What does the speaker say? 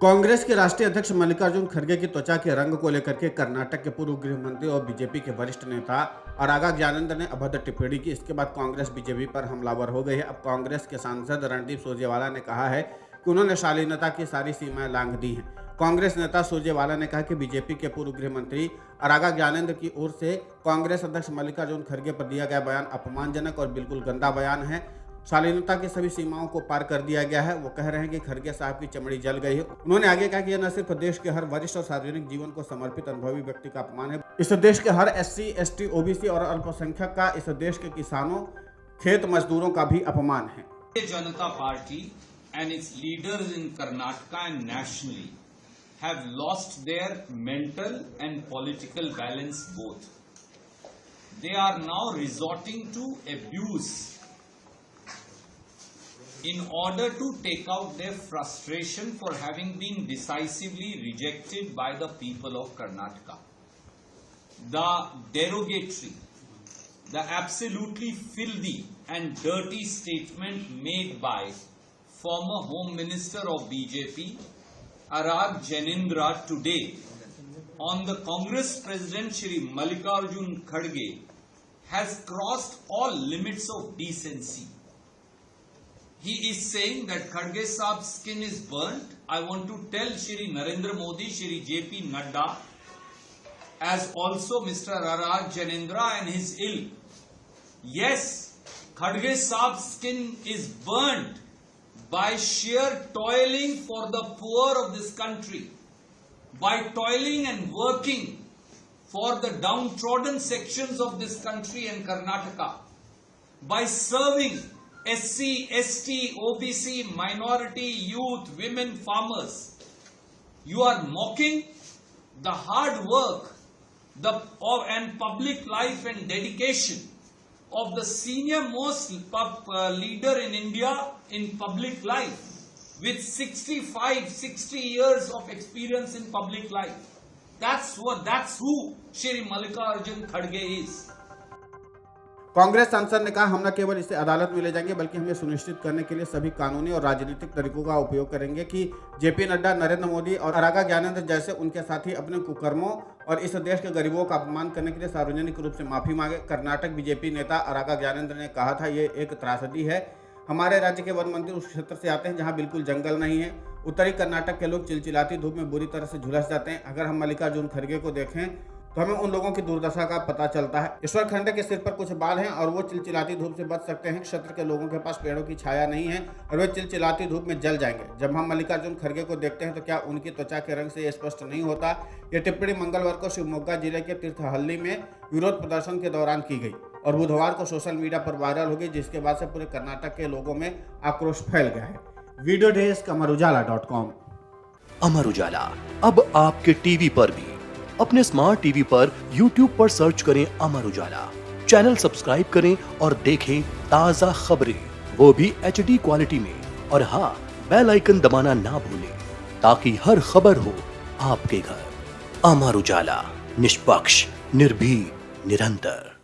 कांग्रेस के राष्ट्रीय अध्यक्ष मल्लिकार्जुन खड़गे की त्वचा के रंग को लेकर के कर्नाटक के पूर्व गृह मंत्री और बीजेपी के वरिष्ठ नेता आरागा ज्ञानेंद्र ने अभद्र टिप्पणी की। इसके बाद कांग्रेस बीजेपी पर हमलावर हो गई है। अब कांग्रेस के सांसद रणदीप सुरजेवाला ने कहा है कि उन्होंने शालीनता की सारी सीमाएं लांघ दी हैं। कांग्रेस नेता सुरजेवाला ने कहा कि बीजेपी के पूर्व गृह मंत्री आरागा ज्ञानेंद्र की ओर से कांग्रेस अध्यक्ष मल्लिकार्जुन खड़गे पर दिया गया बयान अपमानजनक और बिल्कुल गंदा बयान है। शालीनता की सभी सीमाओं को पार कर दिया गया है। वो कह रहे हैं कि खड़गे साहब की चमड़ी जल गई है। उन्होंने आगे कहा कि यह न सिर्फ देश के हर वरिष्ठ और सार्वजनिक जीवन को समर्पित अनुभवी व्यक्ति का अपमान है, इस देश के हर SC, ST, OBC और अल्पसंख्यक का, इस देश के किसानों, खेत मजदूरों का भी अपमान है। Janata Party and its leaders in Karnataka and nationally have lost their mental and political balance both. They are now resorting to abuse in order to take out their frustration for having been decisively rejected by the people of Karnataka. The derogatory, the absolutely filthy and dirty statement made by former Home Minister of BJP, Arag Janindra, today on the Congress President Shri Mallikarjun Khadge has crossed all limits of decency. He is saying that Khadge Saab's skin is burnt. I want to tell Shri Narendra Modi, Shri JP Nadda, as also Mr. Arag Janindra and his ilk. Yes, Khadge Saab's skin is burnt by sheer toiling for the poor of this country, by toiling and working for the downtrodden sections of this country and Karnataka, by serving SC, ST, OBC, minority, youth, women, farmers. You are mocking the hard work and public life and dedication of the senior most leader in India in public life with 60 years of experience in public life. That's who Shri Mallikarjun Khadge is. Congress सांसद ने कहा, हम न केवल इसे अदालत में ले जाएंगे बल्कि हम ये सुनिश्चित करने के लिए सभी कानूनी और राजनीतिक तरीकों का उपयोग करेंगे कि JP नड्डा, नरेंद्र मोदी और आरागा ज्ञानेंद्र जैसे उनके साथी अपने कुकर्मों और इस देश के गरीबों का अपमान करने के लिए सार्वजनिक रूप से माफी मांगे। कर्नाटक बीजेपी नेता आरागा ज्ञानेंद्र ने कहा था, ये एक त्रासदी है। हमारे राज्य के वन मंत्री उस क्षेत्र से आते हैं जहाँ बिल्कुल जंगल नहीं है। उत्तरी कर्नाटक के लोग चिलचिलाती धूप में बुरी तरह से झुलस जाते हैं। अगर हम मल्लिकार्जुन खड़गे को देखें तो हमें उन लोगों की दुर्दशा का पता चलता है। ईश्वर खंडे के सिर पर कुछ बाल हैं और वो चिलचिलाती धूप से बच सकते हैं। क्षेत्र के लोगों के पास पेड़ों की छाया नहीं है और वे चिलचिलाती धूप में जल जाएंगे। जब हम मल्लिकार्जुन खड़गे को देखते हैं तो क्या उनकी त्वचा के रंग से ये स्पष्ट नहीं होता? ये टिप्पणी मंगलवार को शिवमोगा जिले के तीर्थहल्ली में विरोध प्रदर्शन के दौरान की गई और बुधवार को सोशल मीडिया पर वायरल हो गई, जिसके बाद से पूरे कर्नाटक के लोगों में आक्रोश फैल गया है। Video desk अमरउजाला.com। अमर उजाला अब आपके टीवी पर भी। अपने स्मार्ट टीवी पर YouTube पर सर्च करें अमर उजाला, चैनल सब्सक्राइब करें और देखें ताजा खबरें, वो भी HD क्वालिटी में। और हाँ, बेल आइकन दबाना ना भूलें ताकि हर खबर हो आपके घर। अमर उजाला, निष्पक्ष, निर्भीक, निरंतर।